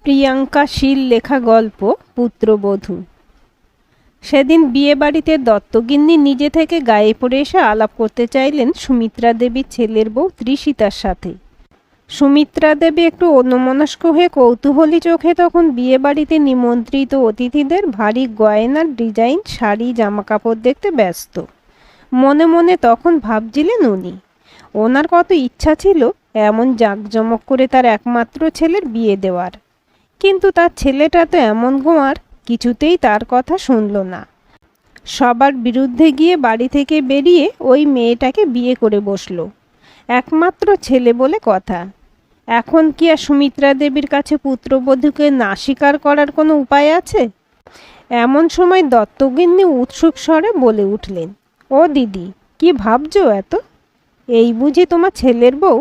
প্রিয়াঙ্কা শীল লেখা গল্প পুত্রবধূ। সেদিন বিয়ে বাড়িতে দত্তগিন্নি নিজে থেকে গায়ে পড়ে এসে আলাপ করতে চাইলেন সুমিত্রা দেবীর ছেলের বউ ত্রিসীতার সাথে। সুমিত্রা দেবী একটু অন্যমনস্ক হয়ে কৌতূহলী চোখে তখন বিয়ে বাড়িতে নিমন্ত্রিত অতিথিদের ভারী গয়নার ডিজাইন শাড়ি জামাকাপড় দেখতে ব্যস্ত। মনে মনে তখন ভাবছিলেন উনি, ওনার কত ইচ্ছা ছিল এমন জাঁকজমক করে তার একমাত্র ছেলের বিয়ে দেওয়ার। কিন্তু তার ছেলেটা তো এমন গোয়ার, কিছুতেই তার কথা শুনল না। সবার বিরুদ্ধে গিয়ে বাড়ি থেকে বেরিয়ে ওই মেয়েটাকে বিয়ে করে বসল। একমাত্র ছেলে বলে কথা। এখন কি আর সুমিত্রা দেবীর কাছে পুত্রবধূকে না স্বীকার করার কোনো উপায় আছে? এমন সময় দত্তগিন্নি উৎসুক স্বরে বলে উঠলেন, ও দিদি, কি ভাবছো এত? এই বুঝি তোমার ছেলের বউ?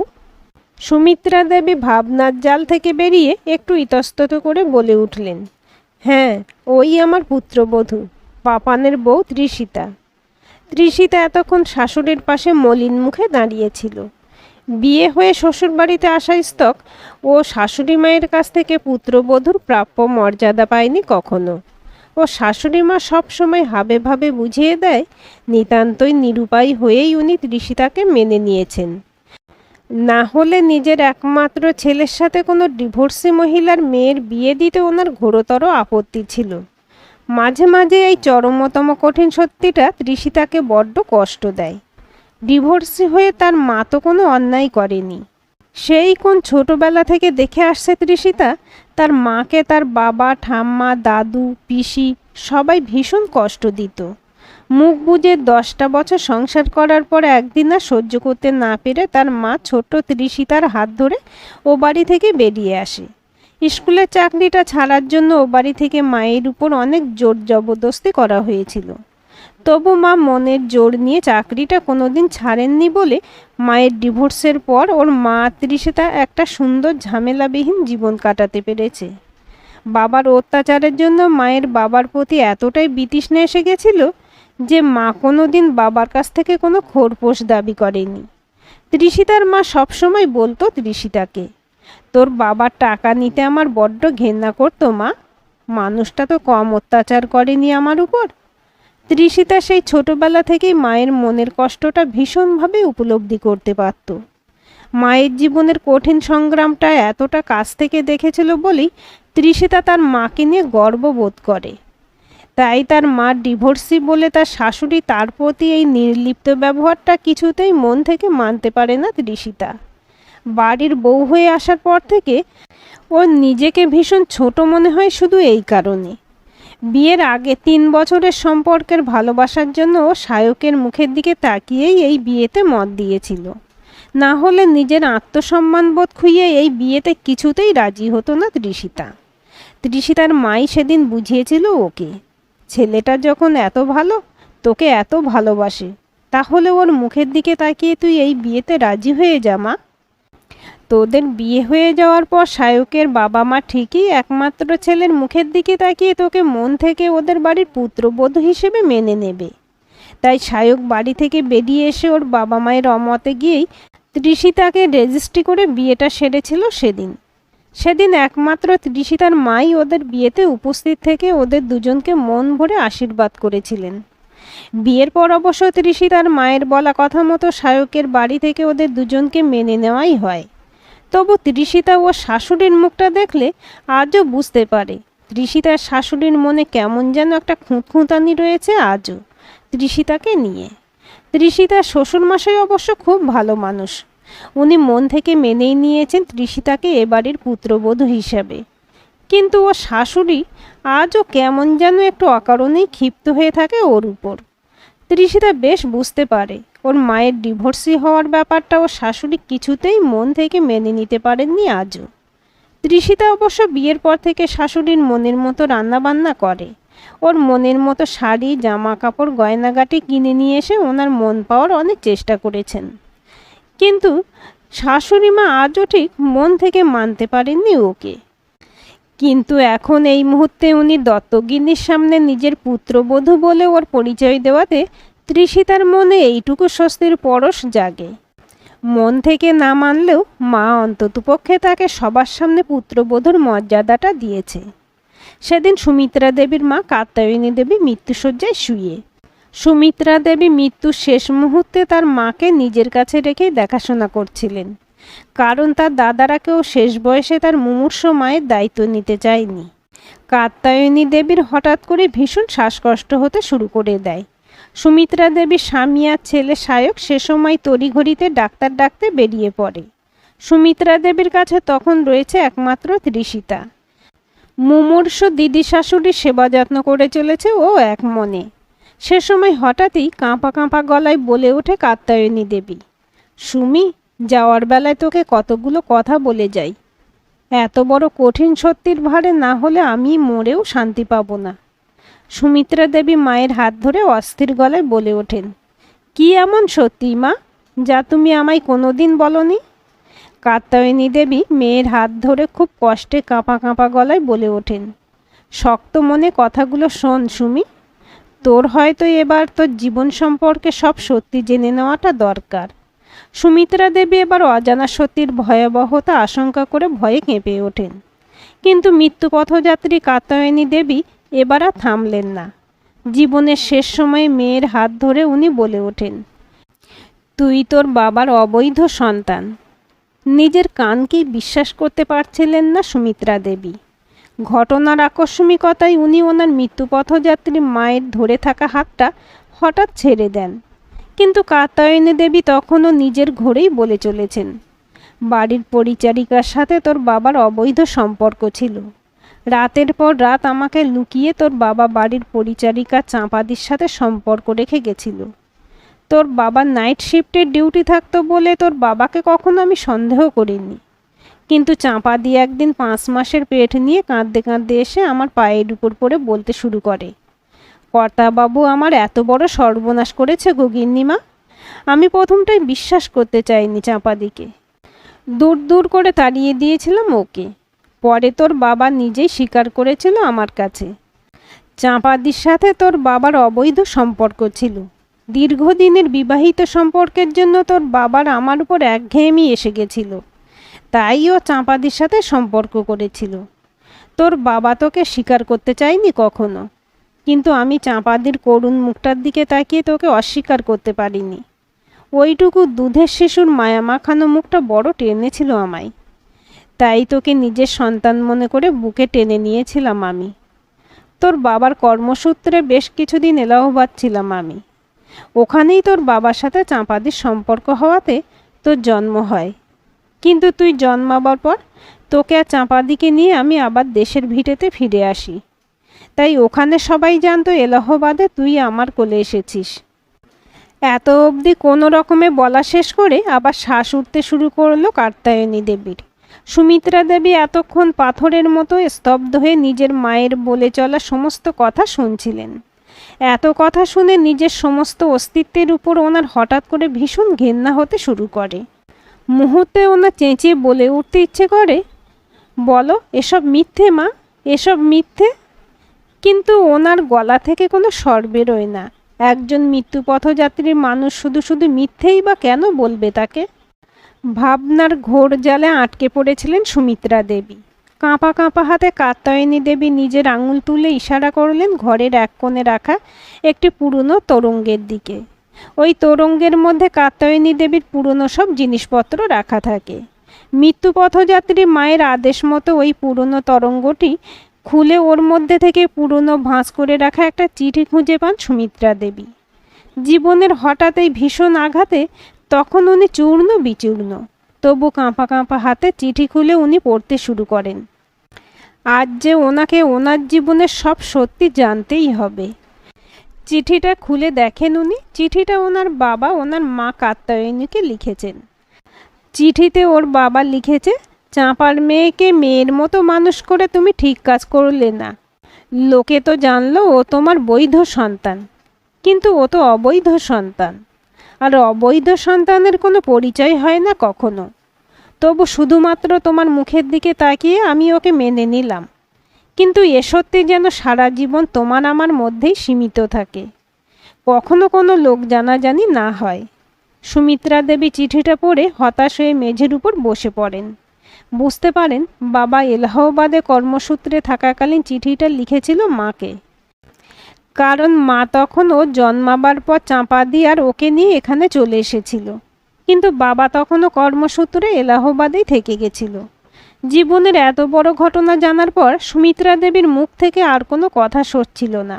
সুমিত্রা দেবী ভাবনার জাল থেকে বেরিয়ে একটু ইতস্তত করে বলে উঠলেন, হ্যাঁ, ওই আমার পুত্রবধূ, পাপানের বউ ত্রিসীতা। ত্রিসীতা এতক্ষণ শাশুড়ির পাশে মলিন মুখে দাঁড়িয়েছিল। বিয়ে হয়ে শ্বশুরবাড়িতে আসা স্তক ও শাশুড়ি মায়ের কাছ থেকে পুত্রবধূর প্রাপ্য মর্যাদা পায়নি কখনো। ও শাশুড়ি মা সবসময় হাবে ভাবে বুঝিয়ে দেয়, নিতান্তই নিরুপায় হয়েই উনি ত্রিসীতাকে মেনে নিয়েছেন। না হলে নিজের একমাত্র ছেলের সাথে কোনো ডিভোর্সি মহিলার মেয়ের বিয়ে দিতে ওনার ঘোরতর আপত্তি ছিল। মাঝে মাঝে এই চরমতম কঠিন সত্যিটা ত্রিসীতাকে বড্ড কষ্ট দেয়। ডিভোর্সি হয়ে তার মা তো কোনো অন্যায় করেনি। সেই কোন ছোটবেলা থেকে দেখে আসছে ত্রিসীতা, তার মাকে তার বাবা, ঠাম্মা, দাদু, পিসি সবাই ভীষণ কষ্ট দিত। মুখ বুজে 10টা বছর সংসার করার পর একদিন আর সহ্য করতে না পেরে তার মা ছোট্ট ত্রিসীতার হাত ধরে ও বাড়ি থেকে বেরিয়ে আসে। স্কুলের চাকরিটা ছাড়ার জন্য ও বাড়ি থেকে মায়ের উপর অনেক জোর জবরদস্তি করা হয়েছিল। তবু মা মনের জোর নিয়ে চাকরিটা কোনোদিন ছাড়েননি বলে মায়ের ডিভোর্সের পর ওর মা ত্রিসীতা একটা সুন্দর ঝামেলাবিহীন জীবন কাটাতে পেরেছে। বাবার অত্যাচারের জন্য মায়ের বাবার প্রতি এতটাই বিতৃষ্ণা এসে গেছিল যে মা কোনোদিন বাবার কাছ থেকে কোনো খোরপোশ দাবি করেনি। ত্রিসীতার মা সবসময় বলতো ত্রিসীতাকে, তোর বাবার টাকা নিতে আমার বড্ড ঘেন্না করতো মা, মানুষটা তো কম অত্যাচার করেনি আমার উপর। ত্রিসীতা সেই ছোটবেলা থেকেই মায়ের মনের কষ্টটা ভীষণভাবে উপলব্ধি করতে পারত। মায়ের জীবনের কঠিন সংগ্রামটা এতটা কাছ থেকে দেখেছিল বলেই ত্রিসীতা তার মাকে নিয়ে গর্ববোধ করে। তাই তার মা ডিভোর্সি বলে তার শাশুড়ি তার প্রতি এই নির্লিপ্ত ব্যবহারটা কিছুতেই মন থেকে মানতে পারে না ত্রিসীতা। বাড়ির বউ হয়ে আসার পর থেকে ওর নিজেকে ভীষণ ছোট মনে হয় শুধু এই কারণে। বিয়ের আগে 3 বছরের সম্পর্কের ভালোবাসার জন্য ও সায়কের মুখের দিকে তাকিয়েই এই বিয়েতে মত দিয়েছিল। না হলে নিজের আত্মসম্মানবোধ খুইয়ে এই বিয়েতে কিছুতেই রাজি হতো না ত্রিসীতা। ত্রিসীতার মাই সেদিন বুঝিয়েছিল ওকে, ছেলেটা যখন এত ভালো, তোকে এত ভালোবাসে, তাহলে ওর মুখের দিকে তাকিয়ে তুই এই বিয়েতে রাজি হয়ে যা মা। তোদের বিয়ে হয়ে যাওয়ার পর সায়কের বাবা মা ঠিকই একমাত্র ছেলের মুখের দিকে তাকিয়ে তোকে মন থেকে ওদের বাড়ির পুত্রবধূ হিসেবে মেনে নেবে। তাই সায়ক বাড়ি থেকে বেরিয়ে এসে ওর বাবা মায়ের অমতে গিয়েই ত্রিসীতাকে রেজিস্ট্রি করে বিয়েটা সেরেছিল সেদিন একমাত্র ত্রিসীতার মাই ওদের বিয়েতে উপস্থিত থেকে ওদের দুজনকে মন ভরে আশীর্বাদ করেছিলেন। বিয়ের পর অবশ্য ত্রিসীতার মায়ের বলা কথা মতো সায়কের বাড়ি থেকে ওদের দুজনকে মেনে নেওয়াই হয়। তবু ত্রিসীতা ও শাশুড়ির মুখটা দেখলে আজও বুঝতে পারে ত্রিসীতার শাশুড়ির মনে কেমন যেন একটা খুঁতখুঁতানি রয়েছে আজও ত্রিসীতাকে নিয়ে। ত্রিসীতার শ্বশুরমশাই অবশ্য খুব ভালো মানুষ। উনি মন থেকে মেনেই নিয়েছেন ত্রিসীতাকে এ বাড়ির পুত্রবধূ হিসাবে। কিন্তু ও শাশুড়ি আজও কেমন যেন একটু অকারণেই ক্ষিপ্ত হয়ে থাকে ওর উপর। ত্রিসীতা বেশ বুঝতে পারে ওর মায়ের ডিভোর্সি হওয়ার ব্যাপারটা ওর শাশুড়ি কিছুতেই মন থেকে মেনে নিতে পারেননি আজও। ত্রিসীতা অবশ্য বিয়ের পর থেকে শাশুড়ির মনের মতো রান্নাবান্না করে, ওর মনের মতো শাড়ি, জামা কাপড়, গয়নাগাটি কিনে নিয়ে এসে ওনার মন পাওয়ার অনেক চেষ্টা করেছেন। কিন্তু শাশুড়ি মা আজও ঠিক মন থেকে মানতে পারেননি ওকে। কিন্তু এখন এই মুহূর্তে উনি দত্তগিন্নির সামনে নিজের পুত্রবধূ বলে ওর পরিচয় দেওয়াতে ত্রিসীতার মনে এইটুকু স্বস্তির পরশ জাগে। মন থেকে না মানলেও মা অন্ততপক্ষে তাকে সবার সামনে পুত্রবধূর মর্যাদাটা দিয়েছে। সেদিন সুমিত্রা দেবীর মা কাত্যায়নী দেবী মৃত্যুশয্যায় শুয়ে। সুমিত্রা দেবী মৃত্যুর শেষ মুহূর্তে তার মাকে নিজের কাছে রেখেই দেখাশোনা করছিলেন, কারণ তার দাদারা কেউ শেষ বয়সে তার মুমূর্ষু মায়ের দায়িত্ব নিতে চায়নি। কাত্যায়নী দেবীর হঠাৎ করে ভীষণ শ্বাসকষ্ট হতে শুরু করে দেয়। সুমিত্রা দেবীর স্বামী আর ছেলে সায়ক সে সময় তড়িঘড়িতে ডাক্তার ডাকতে বেরিয়ে পড়ে। সুমিত্রা দেবীর কাছে তখন রয়েছে একমাত্র ত্রিসীতা। মুমূর্ষু দিদি শাশুড়ির সেবা যত্ন করে চলেছে ও এক মনে। সে সময় হঠাৎই কাঁপা কাঁপা গলায় বলে ওঠে কাত্যায়নী দেবী, সুমি, যাওয়ার বেলায় তোকে কতগুলো কথা বলে যাই। এত বড় কঠিন সত্যির ভারে না হলে আমি মরেও শান্তি পাবো না। সুমিত্রা দেবী মায়ের হাত ধরে অস্থির গলায় বলে ওঠেন, কি এমন সত্যি মা, যা তুমি আমায় কোনোদিন বলনি? কাত্যায়নী দেবী মেয়ের হাত ধরে খুব কষ্টে কাঁপা কাঁপা গলায় বলে ওঠেন, শক্ত মনে কথাগুলো শোন সুমি। তোর হয়তো এবার তোর জীবন সম্পর্কে সব সত্যি জেনে নেওয়াটা দরকার। সুমিত্রা দেবী এবার অজানা সত্যির ভয়াবহতা আশঙ্কা করে ভয়ে কেঁপে ওঠেন। কিন্তু মৃত্যুপথযাত্রী কাত্যায়নী দেবী এবার আর থামলেন না। জীবনের শেষ সময়ে মেয়ের হাত ধরে উনি বলে ওঠেন, তুই তোর বাবার অবৈধ সন্তান। নিজের কানকেই বিশ্বাস করতে পারছিলেন না সুমিত্রা দেবী। ঘটনার আকস্মিকতায় উনি ওনার মৃত্যুপথযাত্রী মায়ের ধরে থাকা হাতটা হঠাৎ ছেড়ে দেন। কিন্তু কাত্যায়নী দেবী তখনও নিজের ঘরেই বলে চলেছেন, বাড়ির পরিচারিকার সাথে তোর বাবার অবৈধ সম্পর্ক ছিল। রাতের পর রাত আমাকে লুকিয়ে তোর বাবা বাড়ির পরিচারিকা চাঁপাদির সাথে সম্পর্ক রেখে গেছিল। তোর বাবার নাইট শিফটের ডিউটি থাকতো বলে তোর বাবাকে কখনো আমি সন্দেহ করিনি। কিন্তু চাঁপাদি একদিন 5 মাসের পেট নিয়ে কাঁদতে কাঁদতে এসে আমার পায়ের উপর পড়ে বলতে শুরু করে, কর্তাবাবু আমার এত বড় সর্বনাশ করেছে গো গিন্নিমা। আমি প্রথমটাই বিশ্বাস করতে চাইনি চাঁপাদিকে, দূর দূর করে তাড়িয়ে দিয়েছিলাম ওকে। পরে তোর বাবা নিজেই স্বীকার করেছিল আমার কাছে, চাঁপাদির সাথে তোর বাবার অবৈধ সম্পর্ক ছিল। দীর্ঘদিনের বিবাহিত সম্পর্কের জন্য তোর বাবার আমার উপর একঘেয়েমি এসে গেছিল, তাই ও চাঁপাদির সাথে সম্পর্ক করেছিল। তোর বাবা তোকে স্বীকার করতে চায়নি কখনো, কিন্তু আমি চাঁপাদির করুণ মুখটার দিকে তাকিয়ে তোকে অস্বীকার করতে পারিনি। ওইটুকু দুধের শিশুর মায়া মাখানো মুখটা বড় টেনেছিল আমায়, তাই তোকে নিজের সন্তান মনে করে বুকে টেনে নিয়েছিলাম আমি। তোর বাবার কর্মসূত্রে বেশ কিছুদিন এলাহাবাদ ছিলাম আমি। ওখানেই তোর বাবার সাথে চাঁপাদির সম্পর্ক হওয়াতে তোর জন্ম হয়। কিন্তু তুই জন্মাবার পর তোকে আর চাঁপাদিকে নিয়ে আমি আবার দেশের ভিটেতে ফিরে আসি। তাই ওখানে সবাই জানতো এলাহাবাদে তুই আমার কোলে এসেছিস। এত অবধি কোনো রকমে বলা শেষ করে আবার শ্বাস উঠতে শুরু করলো কাত্যায়নী দেবীর। সুমিত্রা দেবী এতক্ষণ পাথরের মতো স্তব্ধ হয়ে নিজের মায়ের বলে চলা সমস্ত কথা শুনছিলেন। এত কথা শুনে নিজের সমস্ত অস্তিত্বের উপর ওনার হঠাৎ করে ভীষণ ঘেন্না হতে শুরু করে। মুহূর্তে ওনার চেঁচিয়ে বলে উঠতে ইচ্ছে করে, বলো এসব মিথ্যে মা, এসব মিথ্যে। কিন্তু ওনার গলা থেকে কোনো স্বর বেরোয় না। একজন মৃত্যুপথযাত্রীর মানুষ শুধু শুধু মিথ্যেই বা কেন বলবে তাকে? ভাবনার ঘোর জালে আটকে পড়েছিলেন সুমিত্রা দেবী। কাঁপা কাঁপা হাতে কাত্যায়নী দেবী নিজের আঙুল তুলে ইশারা করলেন ঘরের এক কোণে রাখা একটি পুরনো তোরঙ্গের দিকে। ওই তোরঙ্গের মধ্যে কাত্যায়নী দেবীর পুরনো সব জিনিসপত্র রাখা থাকে। মৃত্যুপথযাত্রী মায়ের আদেশ মতো ওই পুরনো তরঙ্গটি খুলে ওর মধ্যে থেকে পুরনো ভাঁজ করে রাখা একটা চিঠি খুঁজে পান সুমিত্রা দেবী। জীবনের হঠাৎ এই ভীষণ আঘাতে তখন উনি চূর্ণ বিচূর্ণ, তবু কাঁপা কাঁপা হাতে চিঠি খুলে উনি পড়তে শুরু করেন। আজ যে ওনাকে ওনার জীবনের সব সত্যি জানতেই হবে। চিঠিটা খুলে দেখেন উনি। চিঠিটা ওনার বাবা ওনার মা কাত্যায়নীকে লিখেছেন। চিঠিতে ওর বাবা লিখেছে, চাঁপার মেয়েকে মেয়ের মতো মানুষ করে তুমি ঠিক কাজ করলে না। লোকে তো জানলো ও তোমার বৈধ সন্তান, কিন্তু ও তো অবৈধ সন্তান, আর অবৈধ সন্তানের কোনো পরিচয় হয় না কখনো। তবু শুধুমাত্র তোমার মুখের দিকে তাকিয়ে আমি ওকে মেনে নিলাম। কিন্তু এ সত্যি যেন সারা জীবন তোমার আমার মধ্যেই সীমিত থাকে, কখনো কোনো লোক জানাজানি না হয়। সুমিত্রা দেবী চিঠিটা পড়ে হতাশ হয়ে মেঝের উপর বসে পড়েন। বুঝতে পারেন বাবা এলাহাবাদে কর্মসূত্রে থাকাকালীন চিঠিটা লিখেছিল মাকে, কারণ মা তখন ও জন্মাবার পর চাঁপাদি আর ওকে নিয়ে এখানে চলে এসেছিল। কিন্তু বাবা তখনও কর্মসূত্রে এলাহাবাদেই থেকে গেছিল। জীবনের এত বড় ঘটনা জানার পর সুমিত্রা দেবীর মুখ থেকে আর কোনো কথা সরছিল না।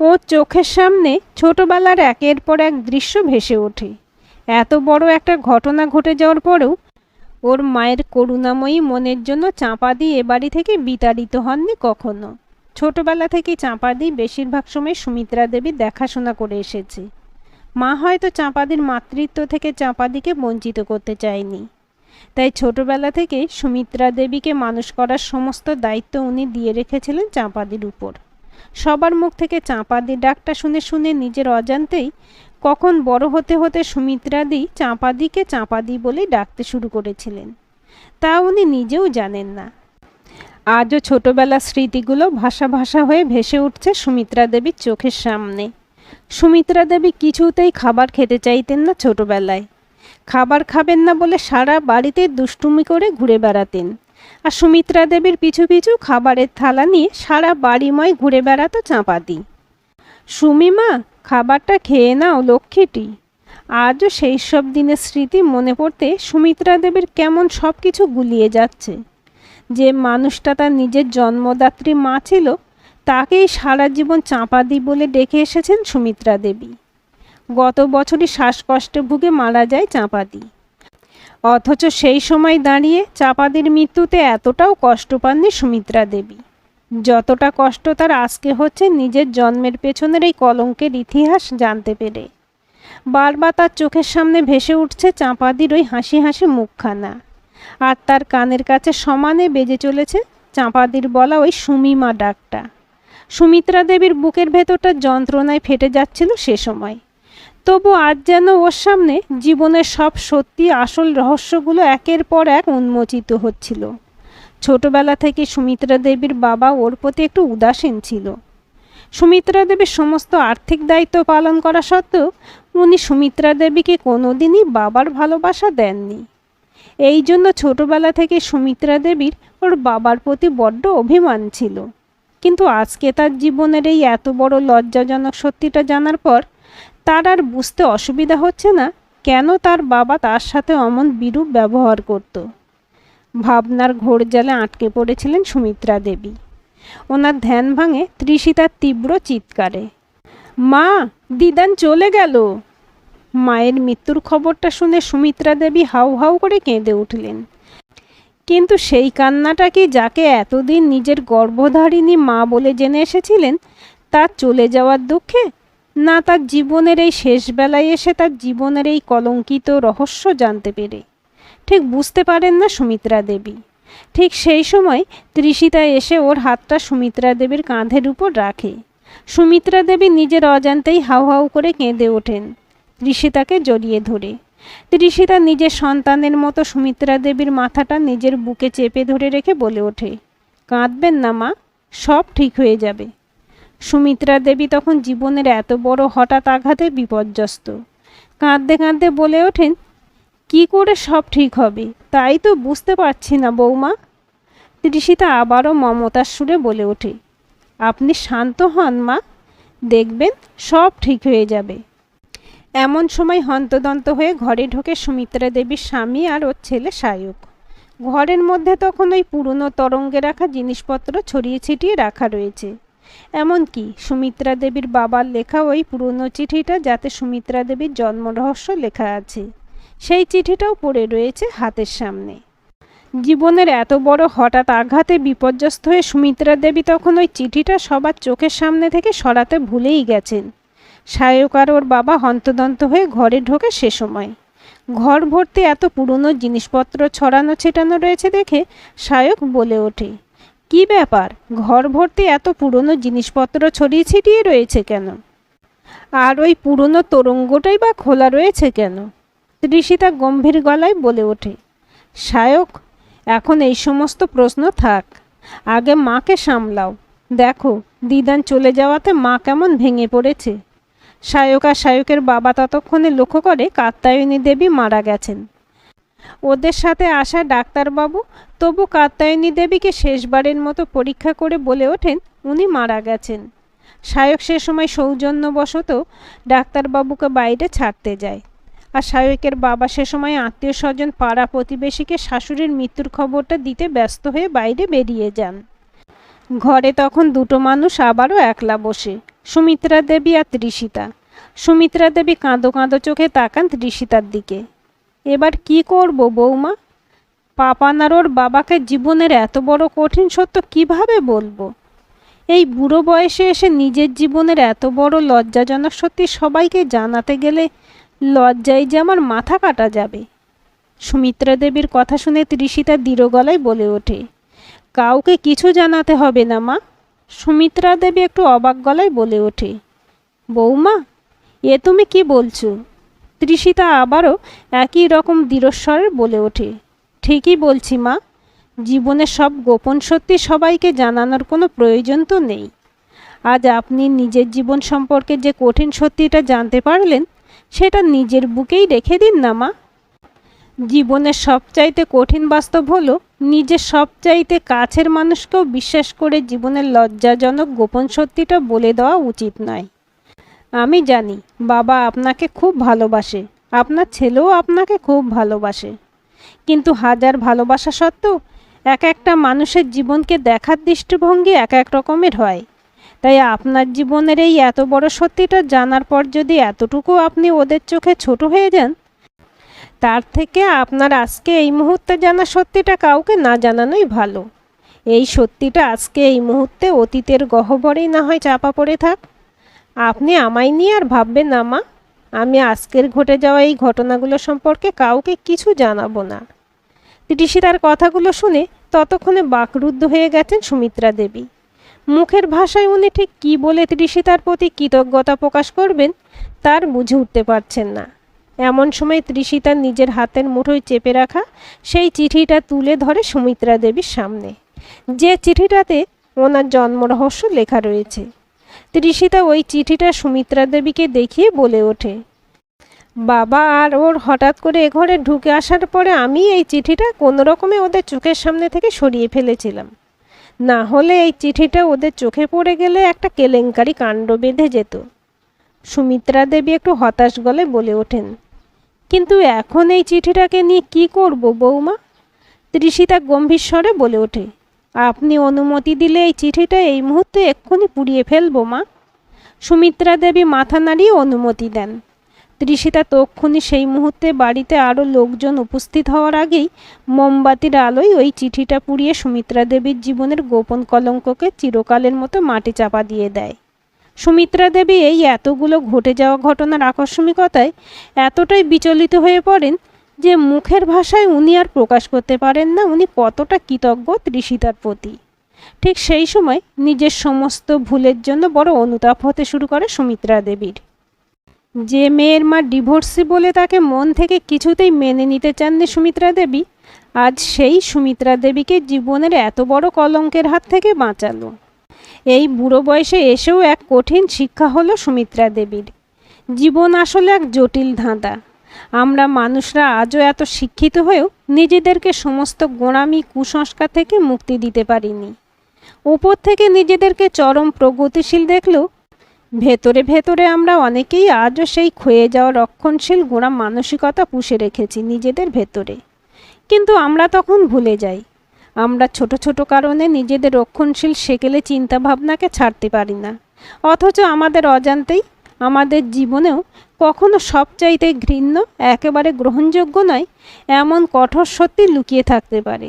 ওর চোখের সামনে ছোটবেলার একের পর এক দৃশ্য ভেসে ওঠে। এত বড় একটা ঘটনা ঘটে যাওয়ার পরেও ওর মায়ের করুণাময়ী মনের জন্য চাঁপাদি এ বাড়ি থেকে বিতাড়িত হননি কখনো। ছোটবেলা থেকেই চাঁপাদি বেশিরভাগ সময় সুমিত্রা দেবীর দেখাশোনা করে এসেছে। মা হয়তো চাঁপাদির মাতৃত্ব থেকে চাঁপাদিকে বঞ্চিত করতে চায়নি, তাই ছোটবেলা থেকে সুমিত্রা দেবীকে মানুষ করার সমস্ত দায়িত্ব উনি দিয়ে রেখেছিলেন চাঁপাদির উপর। সবার মুখ থেকে চাঁপাদি ডাকটা শুনে শুনে নিজের অজান্তেই কখন বড় হতে হতে সুমিত্রাদি চাঁপাদিকে চাঁপাদি বলেই ডাকতে শুরু করেছিলেন, তা উনি নিজেও জানেন না। আজও ছোটবেলার স্মৃতিগুলো ভাষা ভাষা হয়ে ভেসে উঠছে সুমিত্রা দেবীর চোখের সামনে। সুমিত্রা দেবী কিছুতেই খাবার খেতে চাইতেন না ছোটবেলায়। খাবার খাবেন না বলে সারা বাড়িতে দুষ্টুমি করে ঘুরে বেড়াতেন, আর সুমিত্রা দেবীর পিছু পিছু খাবারের থালা নিয়ে সারা বাড়িময় ঘুরে বেড়াতো চাঁপাদি। সুমিমা, খাবারটা খেয়ে নাও লক্ষ্মীটি। আজও সেই সব দিনের স্মৃতি মনে পড়তে সুমিত্রা দেবীর কেমন সব কিছু গুলিয়ে যাচ্ছে। যে মানুষটা তার নিজের জন্মদাত্রী মা ছিল, তাকেই সারা জীবন চাঁপাদি বলে ডেকে এসেছেন সুমিত্রা দেবী। গত বছরই শ্বাসকষ্টে ভুগে মারা যায় চাঁপাদি। অথচ সেই সময় দাঁড়িয়ে চাঁপাদির মৃত্যুতে এতটাও কষ্ট পাননি সুমিত্রা দেবী, যতটা কষ্ট তার আজকে হচ্ছে নিজের জন্মের পেছনের এই কলঙ্কের ইতিহাস জানতে পেরে। বারবার তার চোখের সামনে ভেসে উঠছে চাঁপাদির ওই হাসি হাসি মুখখানা, আর তার কানের কাছে সমানে বেজে চলেছে চাঁপাদির বলা ওই সুমিমা ডাকটা। সুমিত্রা দেবীর বুকের ভেতরটা যন্ত্রণায় ফেটে যাচ্ছিল সে সময়। তবু আজ যেন ওর সামনে জীবনের সব সত্যি আসল রহস্যগুলো একের পর এক উন্মোচিত হচ্ছিল। ছোটবেলা থেকে সুমিত্রা দেবীর বাবা ওর প্রতি একটু উদাসীন ছিল। সুমিত্রা দেবীর সমস্ত আর্থিক দায়িত্ব পালন করা সত্ত্বেও উনি সুমিত্রা দেবীকে কোনোদিনই বাবার ভালোবাসা দেননি। এই জন্য ছোটবেলা থেকে সুমিত্রা দেবীর ওর বাবার প্রতি বড্ড অভিমান ছিল। কিন্তু আজকে তার জীবনের এই এত বড় লজ্জাজনক সত্যিটা জানার পর তার আর বুঝতে অসুবিধা হচ্ছে না কেন তার বাবা তার সাথে অমন বিরূপ ব্যবহার করত। ভাবনার ঘোরজালে আটকে পড়েছিলেন সুমিত্রা দেবী। ওনার ধ্যান ভাঙে তৃষিতার তীব্র চিৎকারে, মা, দিদান চলে গেল। মায়ের মৃত্যুর খবরটা শুনে সুমিত্রা দেবী হাউ হাউ করে কেঁদে উঠলেন। কিন্তু সেই কান্নাটা কি যাকে এতদিন নিজের গর্ভধারিণী মা বলে জেনে এসেছিলেন তার চলে যাওয়ার দুঃখে, না তার জীবনের এই শেষ বেলায় এসে তার জীবনের এই কলঙ্কিত রহস্য জানতে পেরে? ঠিক বুঝতে পারেন না সুমিত্রা দেবী। ঠিক সেই সময় তৃষিতা এসে ওর হাতটা সুমিত্রা দেবীর কাঁধের উপর রাখে। সুমিত্রা দেবী নিজের অজান্তেই হাউ হাউ করে কেঁদে ওঠেন তৃষিতাকে জড়িয়ে ধরে। তৃষিতা নিজের সন্তানের মতো সুমিত্রা দেবীর মাথাটা নিজের বুকে চেপে ধরে রেখে বলে ওঠে, কাঁদবেন না মা, সব ঠিক হয়ে যাবে। সুমিত্রা দেবী তখন জীবনের এত বড় হঠাৎ আঘাতে বিপর্যস্ত। কাঁদতে কাঁদতে বলে ওঠেন, কি করে সব ঠিক হবে তাই তো বুঝতে পারছি না বৌমা। তৃষিতা আবারও মমতার সুরে বলে ওঠে, আপনি শান্ত হন মা, দেখবেন সব ঠিক হয়ে যাবে। এমন সময় হন্তদন্ত হয়ে ঘরে ঢোকে সুমিত্রা দেবীর স্বামী আর ওর ছেলে সায়ক। ঘরের মধ্যে তখন ওই পুরনো তরঙ্গে রাখা জিনিসপত্র ছড়িয়ে ছিটিয়ে রাখা রয়েছে। এমনকি সুমিত্রা দেবীর বাবার লেখা ওই পুরনো চিঠিটা, যাতে সুমিত্রা দেবীর জন্ম রহস্য লেখা আছে, সেই চিঠিটাও পড়ে রয়েছে হাতের সামনে। জীবনের এত বড় হঠাৎ আঘাতে বিপর্যস্ত হয়ে সুমিত্রা দেবী তখন ওই চিঠিটা সবার চোখের সামনে থেকে সরাতে ভুলেই গেছেন। সায়ক আর ওর বাবা হন্তদন্ত হয়ে ঘরে ঢোকে সে সময়। ঘর ভর্তি এত পুরনো জিনিসপত্র ছড়ানো ছেটানো রয়েছে দেখে সায়ক বলে ওঠে, কি ব্যাপার, ঘর ভর্তি এত পুরনো জিনিসপত্র ছড়িয়ে ছিটিয়ে রয়েছে কেন? আর ওই পুরনো তোরঙ্গটাই বা খোলা রয়েছে কেন? তৃষিতা গম্ভীর গলায় বলে ওঠে, সায়ক, এখন এই সমস্ত প্রশ্ন থাক, আগে মাকে সামলাও। দেখো, দিদান চলে যাওয়াতে মা কেমন ভেঙে পড়েছে। সায়ক আর সায়কের বাবা ততক্ষণে লক্ষ্য করে কাত্যায়নী দেবী মারা গেছেন। ওদের সাথে আসা ডাক্তারবাবু তবু কাত্যায়নী দেবীকে শেষবারের মতো পরীক্ষা করে বলে ওঠেন উনি মারা গেছেন। সায়ক সে সময় সৌজন্যবশত ডাক্তারবাবুকে বাইরে ছাড়তে যায়, আর সায়কের বাবা সে সময় আত্মীয় স্বজন পাড়া প্রতিবেশীকে শাশুড়ির মৃত্যুর খবরটা দিতে ব্যস্ত হয়ে বাইরে বেরিয়ে যান। ঘরে তখন দুটো মানুষ আবারও একলা বসে, সুমিত্রা দেবী আর ত্রিষিতা। সুমিত্রা দেবী কাঁদো কাঁদো চোখে তাকান ত্রিষিতার দিকে। এবার কি করব বৌমা? পাপান আর ওর বাবাকে জীবনের এত বড় কঠিন সত্য কিভাবে বলবো? এই বুড়ো বয়সে এসে নিজের জীবনের এত বড় লজ্জাজনক সত্যি সবাইকে জানাতে গেলে লজ্জায় যে আমার মাথা কাটা যাবে। সুমিত্রা দেবীর কথা শুনে ত্রিষিতা দৃঢ় গলায় বলে ওঠে, কাউকে কিছু জানাতে হবে না মা। সুমিত্রা দেবী একটু অবাক গলায় বলে ওঠে, বৌমা এ তুমি কি বলছো? ত্রিষিতা আবারও একই রকম দৃঢ়স্বরে বলে ওঠে, ঠিকই বলছি মা, জীবনের সব গোপন সত্যি সবাইকে জানানোর কোনো প্রয়োজন তো নেই। আজ আপনি নিজের জীবন সম্পর্কে যে কঠিন সত্যিটা জানতে পারলেন সেটা নিজের বুকেই রেখে দিন না মা। জীবনের সবচাইতে কঠিন বাস্তব হলো নিজের সবচাইতে কাছের মানুষকেও বিশ্বাস করে জীবনের লজ্জাজনক গোপন সত্যিটা বলে দেওয়া উচিত নয়। আমি জানি বাবা আপনাকে খুব ভালোবাসে, আপনার ছেলেও আপনাকে খুব ভালোবাসে, কিন্তু হাজার ভালোবাসা সত্ত্বেও এক একটা মানুষের জীবনকে দেখার দৃষ্টিভঙ্গি এক এক রকমের হয়। তাই আপনার জীবনের এই এত বড় সত্যিটা জানার পর যদি এতটুকু আপনি ওদের চোখে ছোট হয়ে যান, তার থেকে আপনার আজকে এই মুহূর্তে জানা সত্যিটা কাউকে না জানানোই ভালো। এই সত্যিটা আজকে এই মুহূর্তে অতীতের গহ্বরেই না হয় চাপা পড়ে থাক। আপনি আমায় নিয়ে আর ভাববেন না মা, আমি আজকের ঘটে যাওয়া এই ঘটনাগুলো সম্পর্কে কাউকে কিছু জানাবো না। ত্রিষিতার কথাগুলো শুনে ততক্ষণে বাকরুদ্ধ হয়ে গেছেন সুমিত্রা দেবী। মুখের ভাষায় উনি ঠিক কী বলে ত্রিষিতার প্রতি কৃতজ্ঞতা প্রকাশ করবেন তার বুঝে উঠতে পারছেন না। এমন সময় ত্রিষিতা নিজের হাতের মুঠোয় চেপে রাখা সেই চিঠিটা তুলে ধরে সুমিত্রা দেবীর সামনে, যে চিঠিটাতে ওনার জন্মরহস্য লেখা রয়েছে। ত্রিষিতা ওই চিঠিটা সুমিত্রা দেবীকে দেখিয়ে বলে ওঠে, বাবা আর ওর হঠাৎ করে এ ঘরে ঢুকে আসার পরে আমি এই চিঠিটা কোনো রকমে ওদের চোখের সামনে থেকে সরিয়ে ফেলেছিলাম, না হলে এই চিঠিটা ওদের চোখে পড়ে গেলে একটা কেলেঙ্কারি কাণ্ড বেঁধে যেত। সুমিত্রা দেবী একটু হতাশ গলায় বলে ওঠেন, কিন্তু এখন এই চিঠিটাকে নিয়ে কি করব বৌমা? ত্রিষিতা গম্ভীর স্বরে বলে ওঠে, আপনি অনুমতি দিলে এই চিঠিটা এই মুহূর্তে এক্ষুনি পুড়িয়ে ফেলবো মা। সুমিত্রা দেবী মাথা নাড়িয়ে অনুমতি দেন। ত্রিষিতা তক্ষুনি সেই মুহূর্তে বাড়িতে আরও লোকজন উপস্থিত হওয়ার আগেই মোমবাতির আলোয় ওই চিঠিটা পুড়িয়ে সুমিত্রা দেবীর জীবনের গোপন কলঙ্ককে চিরকালের মতো মাটি চাপা দিয়ে দেয়। সুমিত্রা দেবী এই এতগুলো ঘটে যাওয়া ঘটনার আকস্মিকতায় এতটাই বিচলিত হয়ে পড়েন যে মুখের ভাষায় উনি আর প্রকাশ করতে পারেন না উনি কতটা কৃতজ্ঞ ত্রিষিতার প্রতি। ঠিক সেই সময় নিজের সমস্ত ভুলের জন্য বড় অনুতাপ হতে শুরু করে সুমিত্রা দেবীর। যে মেয়ের মা ডিভোর্সি বলে তাকে মন থেকে কিছুতেই মেনে নিতে চাননি সুমিত্রা দেবী, আজ সেই সুমিত্রা দেবীকে জীবনের এত বড় কলঙ্কের হাত থেকে বাঁচালো। এই বুড়ো বয়সে এসেও এক কঠিন শিক্ষা হলো সুমিত্রা দেবীর। জীবন আসলে এক জটিল ধাঁধা। আমরা মানুষরা আজও এত শিক্ষিত হয়েও নিজেদেরকে সমস্ত গোঁড়ামি কুসংস্কার থেকে মুক্তি দিতে পারিনি। উপর থেকে নিজেদেরকে চরম প্রগতিশীল দেখলেও ভেতরে ভেতরে আমরা অনেকেই আজও সেই ক্ষয়ে যাওয়া রক্ষণশীল গোঁড়া মানসিকতা পুষে রেখেছি নিজেদের ভেতরে। কিন্তু আমরা তখন ভুলে যাই, আমরা ছোট ছোট কারণে নিজেদের রক্ষণশীল সেকেলে চিন্তাভাবনাকে ছাড়তে পারি না, অথচ আমাদের অজান্তেই আমাদের জীবনেও কখনো সবচাইতে ঘৃণ্য, একেবারে গ্রহণযোগ্য নয় এমন কঠোর সত্যি লুকিয়ে থাকতে পারে।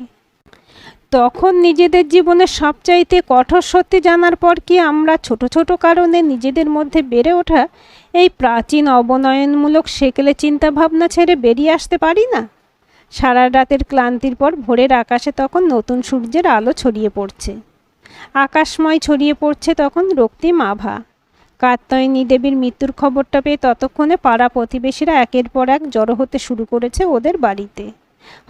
তখন নিজেদের জীবনের সবচাইতে কঠোর সত্যি জানার পর কি আমরা ছোট ছোট কারণে নিজেদের মধ্যে বেড়ে ওঠা এই প্রাচীন অবনয়নমূলক সেকেলে চিন্তাভাবনা ছেড়ে বেরিয়ে আসতে পারি না? সারা রাতের ক্লান্তির পর ভোরের আকাশে তখন নতুন সূর্যের আলো ছড়িয়ে পড়ছে, আকাশময় ছড়িয়ে পড়ছে তখন রক্তিম আভা। কাত্যায়নী দেবীর মৃত্যুর খবরটা পেয়ে ততক্ষণে পাড়া প্রতিবেশীরা একের পর এক জড়ো হতে শুরু করেছে ওদের বাড়িতে।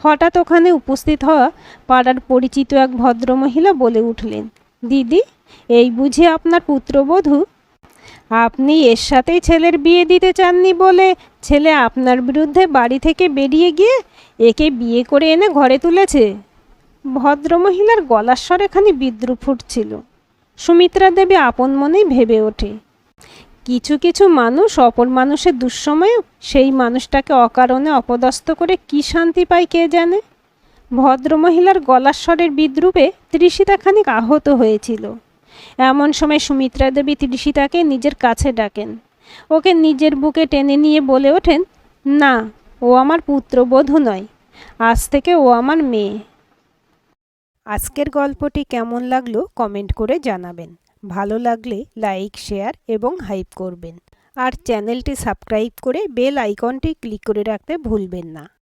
হঠাৎ ওখানে উপস্থিত হওয়া পাড়ার পরিচিত এক ভদ্রমহিলা বলে উঠলেন, দিদি, এই বুঝি আপনার পুত্রবধূ? আপনি এর সাথেই ছেলের বিয়ে দিতে চাননি বলে ছেলে আপনার বিরুদ্ধে বাড়ি থেকে বেরিয়ে গিয়ে একে বিয়ে করে এনে ঘরে তুলেছে। ভদ্রমহিলার গলার স্বরে খানি বিদ্রুপ ফুটছিল। সুমিত্রা দেবী আপন মনেই ভেবে ওঠে, কিছু কিছু মানুষ অপর মানুষের দুঃসময়েও সেই মানুষটাকে অকারণে অপদস্থ করে কি শান্তি পায় কে জানে। ভদ্রমহিলার গলার স্বরের বিদ্রুপে তৃষিতা খানিক আহত হয়েছিল। এমন সময় সুমিত্রা দেবী তৃষিতাকে নিজের কাছে ডাকেন। ওকে নিজের বুকে টেনে নিয়ে বলে ওঠেন, না, ও আমার পুত্রবধূ নয়, আজ থেকে ও আমার মেয়ে। আজকের গল্পটি কেমন লাগলো কমেন্ট করে জানাবেন। ভালো লাগলে লাইক, শেয়ার এবং হাইপ করবেন। আর চ্যানেলটি সাবস্ক্রাইব করে বেল আইকনটি ক্লিক করে রাখতে ভুলবেন না।